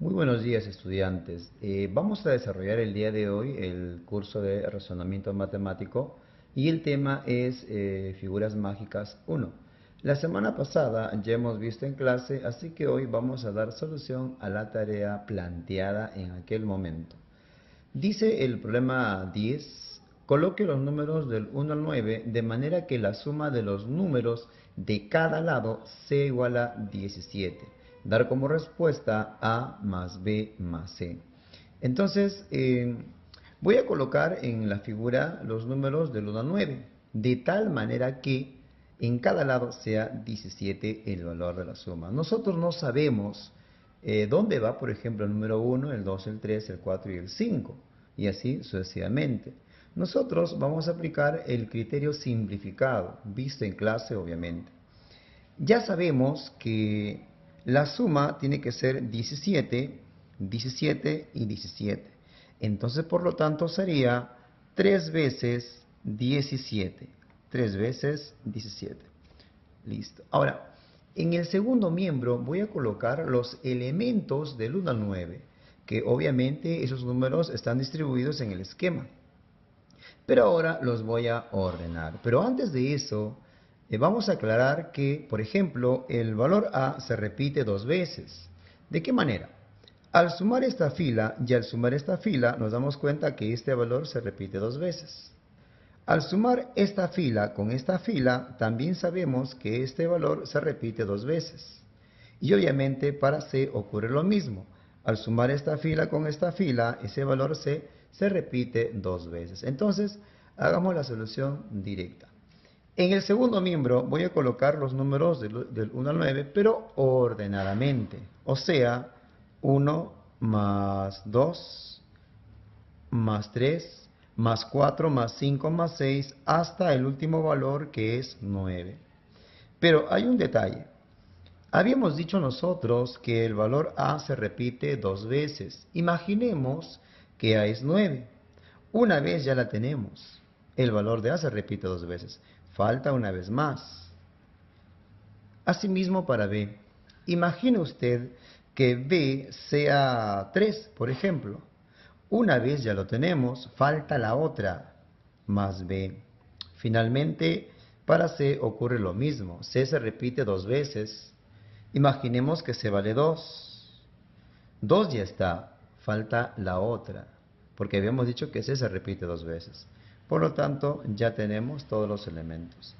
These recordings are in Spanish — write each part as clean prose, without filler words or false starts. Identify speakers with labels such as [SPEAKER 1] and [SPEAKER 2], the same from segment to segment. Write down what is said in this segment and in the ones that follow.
[SPEAKER 1] Muy buenos días, estudiantes. Vamos a desarrollar el día de hoy el curso de razonamiento matemático y el tema es figuras mágicas 1. La semana pasada ya hemos visto en clase, así que hoy vamos a dar solución a la tarea planteada en aquel momento. Dice el problema 10, coloque los números del 1 al 9 de manera que la suma de los números de cada lado sea igual a 17. Dar como respuesta A más B más C. Entonces, voy a colocar en la figura los números del 1 al 9, de tal manera que en cada lado sea 17 el valor de la suma. Nosotros no sabemos dónde va, por ejemplo, el número 1, el 2, el 3, el 4 y el 5, y así sucesivamente. Nosotros vamos a aplicar el criterio simplificado, visto en clase obviamente. Ya sabemos que la suma tiene que ser 17, 17 y 17. Entonces, por lo tanto, sería 3 veces 17. 3 veces 17. Listo. Ahora, en el segundo miembro voy a colocar los elementos del 1 al 9, que obviamente esos números están distribuidos en el esquema. Pero ahora los voy a ordenar. Pero antes de eso, vamos a aclarar que, por ejemplo, el valor A se repite dos veces. ¿De qué manera? Al sumar esta fila y al sumar esta fila, nos damos cuenta que este valor se repite dos veces. Al sumar esta fila con esta fila, también sabemos que este valor se repite dos veces. Y obviamente para C ocurre lo mismo. Al sumar esta fila con esta fila, ese valor C se repite dos veces. Entonces, hagamos la solución directa. En el segundo miembro voy a colocar los números del 1 al 9, pero ordenadamente. O sea, 1 más 2 más 3 más 4 más 5 más 6 hasta el último valor que es 9. Pero hay un detalle. Habíamos dicho nosotros que el valor A se repite dos veces. Imaginemos que A es 9. Una vez ya la tenemos. El valor de A se repite dos veces. Falta una vez más. Asimismo para B. Imagine usted que B sea 3, por ejemplo. Una vez ya lo tenemos, falta la otra, más B. Finalmente, para C ocurre lo mismo. C se repite dos veces. Imaginemos que C vale 2. 2 ya está, falta la otra, porque habíamos dicho que C se repite dos veces. Por lo tanto, ya tenemos todos los elementos.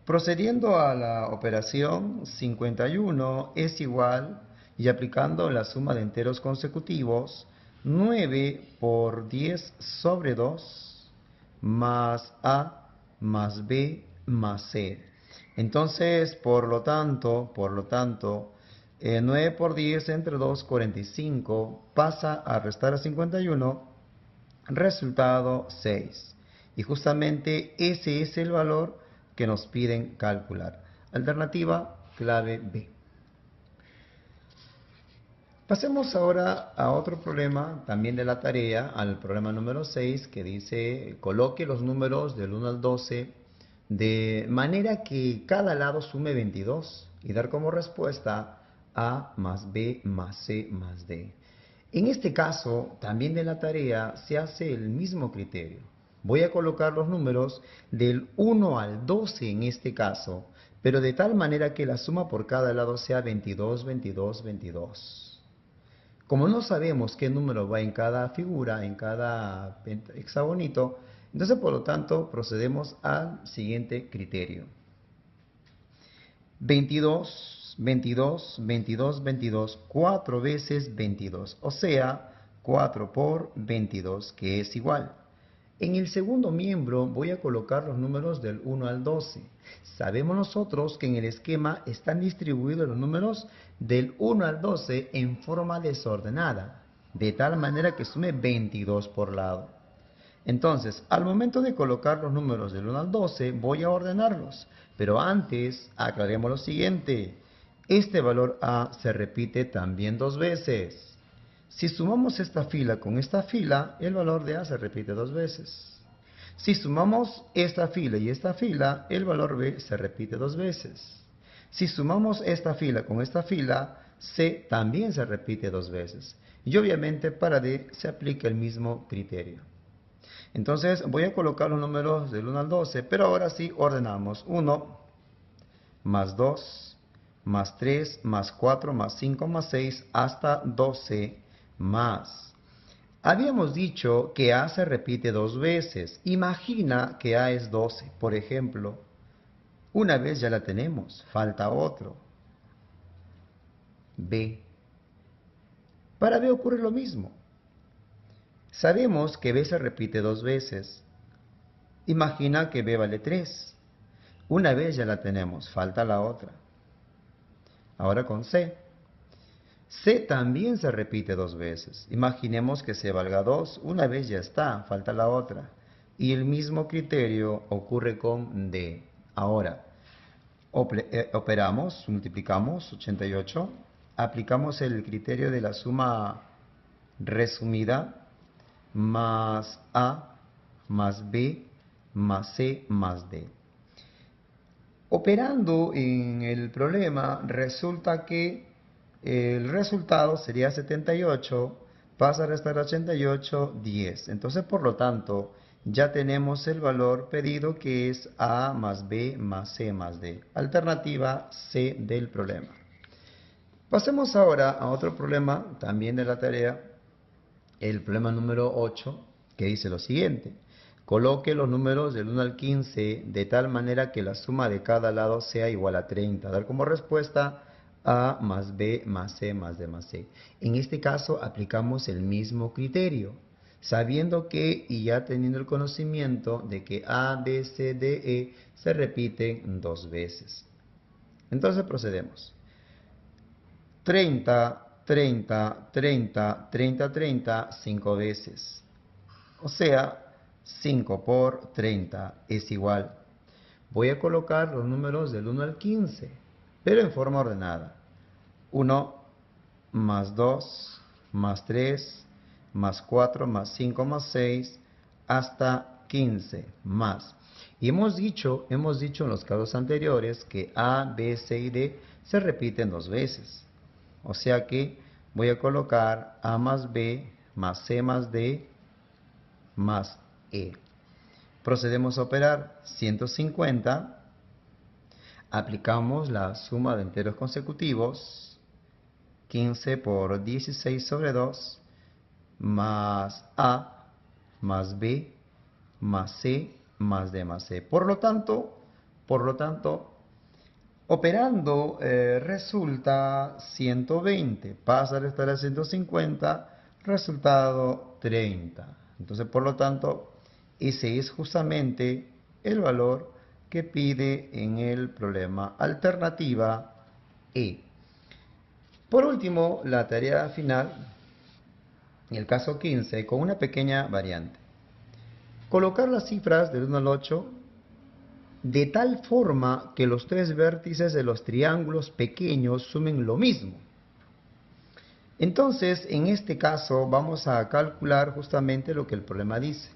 [SPEAKER 1] Procediendo a la operación, 51 es igual, y aplicando la suma de enteros consecutivos, 9 por 10 sobre 2 más A más B más C. Entonces, por lo tanto, 9 por 10 entre 2, 45, pasa a restar a 51, resultado 6. Y justamente ese es el valor que nos piden calcular. Alternativa, clave B. Pasemos ahora a otro problema, también de la tarea, al problema número 6, que dice, coloque los números del 1 al 12 de manera que cada lado sume 22 y dar como respuesta A más B más C más D. En este caso, también de la tarea, se hace el mismo criterio. Voy a colocar los números del 1 al 12 en este caso, pero de tal manera que la suma por cada lado sea 22, 22, 22. Como no sabemos qué número va en cada figura, en cada hexagonito, entonces por lo tanto procedemos al siguiente criterio. 22, 22, 22, 22, 4 veces 22, o sea, 4 por 22, que es igual. En el segundo miembro voy a colocar los números del 1 al 12. Sabemos nosotros que en el esquema están distribuidos los números del 1 al 12 en forma desordenada, de tal manera que sume 22 por lado. Entonces, al momento de colocar los números del 1 al 12, voy a ordenarlos. Pero antes, aclaremos lo siguiente. Este valor A se repite también dos veces. Si sumamos esta fila con esta fila, el valor de A se repite dos veces. Si sumamos esta fila y esta fila, el valor B se repite dos veces. Si sumamos esta fila con esta fila, C también se repite dos veces. Y obviamente para D se aplica el mismo criterio. Entonces voy a colocar los números del 1 al 12, pero ahora sí ordenamos 1 más 2 más 3 más 4 más 5 más 6 hasta 12 más. Habíamos dicho que A se repite dos veces. Imagina que A es 12, por ejemplo. Una vez ya la tenemos, falta otro. B. Para B ocurre lo mismo. Sabemos que B se repite dos veces. Imagina que B vale 3. Una vez ya la tenemos, falta la otra. Ahora con C. C también se repite dos veces. Imaginemos que C valga 2. Una vez ya está, falta la otra. Y el mismo criterio ocurre con D. Ahora, operamos, multiplicamos 88. Aplicamos el criterio de la suma resumida más A más B más C más D. Operando en el problema, resulta que el resultado sería 78, pasa a restar 88, 10. Entonces, por lo tanto, ya tenemos el valor pedido que es A más B más C más D. Alternativa C del problema. Pasemos ahora a otro problema, también de la tarea, el problema número 8, que dice lo siguiente. Coloque los números del 1 al 15 de tal manera que la suma de cada lado sea igual a 30. Dar como respuesta A más B más C más D más C. En este caso aplicamos el mismo criterio, sabiendo que y ya teniendo el conocimiento de que A, B, C, D, E se repiten dos veces. Entonces procedemos. 30, 30, 30, 30, 30, 5 veces. O sea, 5 por 30 es igual. Voy a colocar los números del 1 al 15, pero en forma ordenada. 1 más 2 más 3 más 4 más 5 más 6 hasta 15 más. Y hemos dicho en los casos anteriores que A, B, C y D se repiten dos veces. O sea que voy a colocar A más B más C más D más E. Procedemos a operar 150. Aplicamos la suma de enteros consecutivos. 15 por 16 sobre 2 más A más B más C más D más E. Por lo tanto, operando resulta 120. Pasa a restar a 150, resultado 30. Entonces, por lo tanto, ese es justamente el valor que pide en el problema. Alternativa E. Por último, la tarea final, en el caso 15, con una pequeña variante. Colocar las cifras del 1 al 8 de tal forma que los tres vértices de los triángulos pequeños sumen lo mismo. Entonces, en este caso, vamos a calcular justamente lo que el problema dice.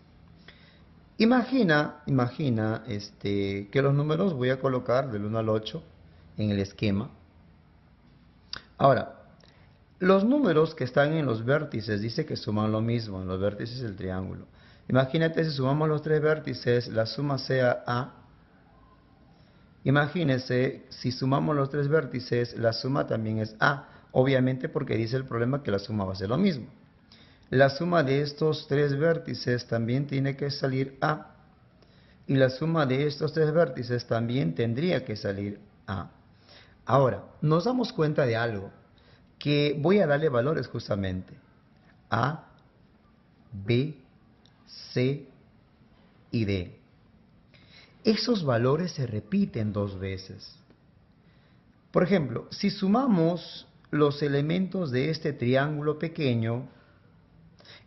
[SPEAKER 1] Imagina que los números voy a colocar del 1 al 8 en el esquema. Ahora, los números que están en los vértices dice que suman lo mismo, en los vértices del triángulo. Imagínate si sumamos los tres vértices, la suma sea A. Imagínense, si sumamos los tres vértices, la suma también es A. Obviamente porque dice el problema que la suma va a ser lo mismo. La suma de estos tres vértices también tiene que salir A. Y la suma de estos tres vértices también tendría que salir A. Ahora, nos damos cuenta de algo, que voy a darle valores justamente. A, B, C y D. Esos valores se repiten dos veces. Por ejemplo, si sumamos los elementos de este triángulo pequeño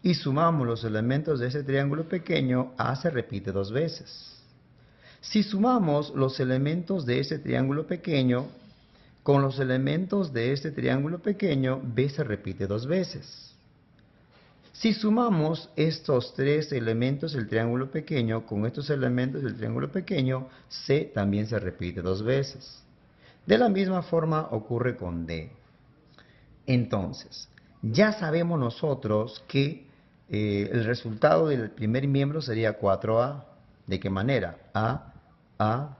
[SPEAKER 1] y sumamos los elementos de este triángulo pequeño, A se repite dos veces. Si sumamos los elementos de este triángulo pequeño con los elementos de este triángulo pequeño, B se repite dos veces. Si sumamos estos tres elementos del triángulo pequeño con estos elementos del triángulo pequeño, C también se repite dos veces. De la misma forma ocurre con D. Entonces, ya sabemos nosotros que el resultado del primer miembro sería 4A. ¿De qué manera? A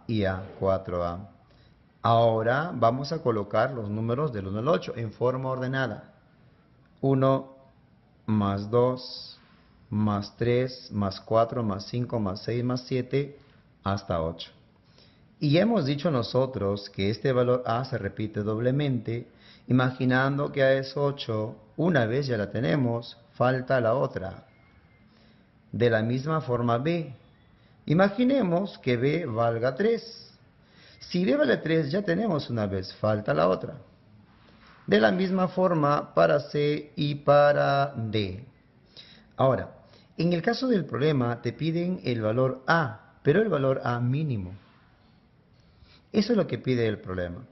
[SPEAKER 1] y A, 4A. Ahora vamos a colocar los números del 1 al 8 en forma ordenada. 1 más 2 más 3 más 4 más 5 más 6 más 7 hasta 8. Y ya hemos dicho nosotros que este valor A se repite doblemente, imaginando que A es 8, una vez ya la tenemos, falta la otra. De la misma forma B. Imaginemos que B valga 3. Si B vale 3 ya tenemos una vez, falta la otra. De la misma forma para C y para D. Ahora, en el caso del problema te piden el valor A, pero el valor A mínimo. Eso es lo que pide el problema.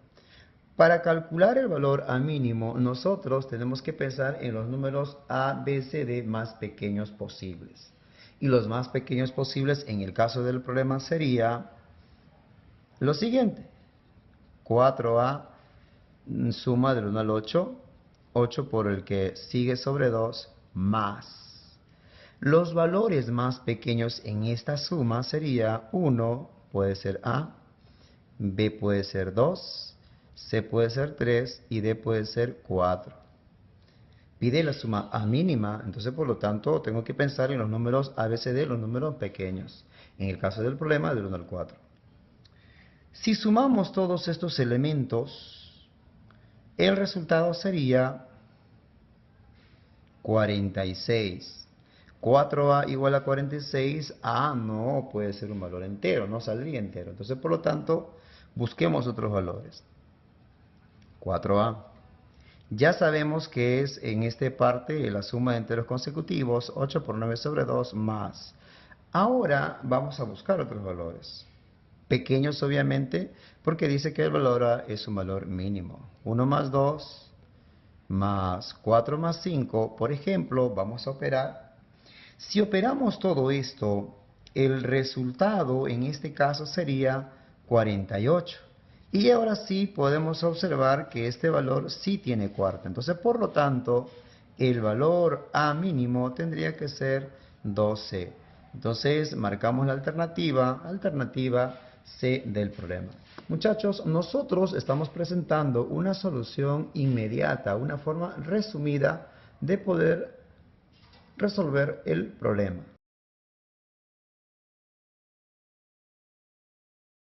[SPEAKER 1] Para calcular el valor A mínimo, nosotros tenemos que pensar en los números A, B, C, D más pequeños posibles. Y los más pequeños posibles en el caso del problema sería lo siguiente. 4A suma del 1 al 8, 8 por el que sigue sobre 2, más. Los valores más pequeños en esta suma sería 1, puede ser A, B puede ser 2, C puede ser 3 y D puede ser 4. Pide la suma A mínima, entonces por lo tanto tengo que pensar en los números A, B, C, D, los números pequeños. En el caso del problema, del 1 al 4. Si sumamos todos estos elementos, el resultado sería 46. 4A igual a 46, A no puede ser un valor entero, no saldría entero. Entonces, por lo tanto, busquemos otros valores. 4A. Ya sabemos que es en esta parte la suma de enteros consecutivos, 8 por 9 sobre 2 más. Ahora vamos a buscar otros valores. Pequeños obviamente, porque dice que el valor A es un valor mínimo. 1 más 2 más 4 más 5, por ejemplo, vamos a operar. Si operamos todo esto, el resultado en este caso sería 48. Y ahora sí podemos observar que este valor sí tiene cuarta. Entonces, por lo tanto, el valor A mínimo tendría que ser 12. Entonces, marcamos la alternativa C del problema. Muchachos, nosotros estamos presentando una solución inmediata, una forma resumida de poder resolver el problema.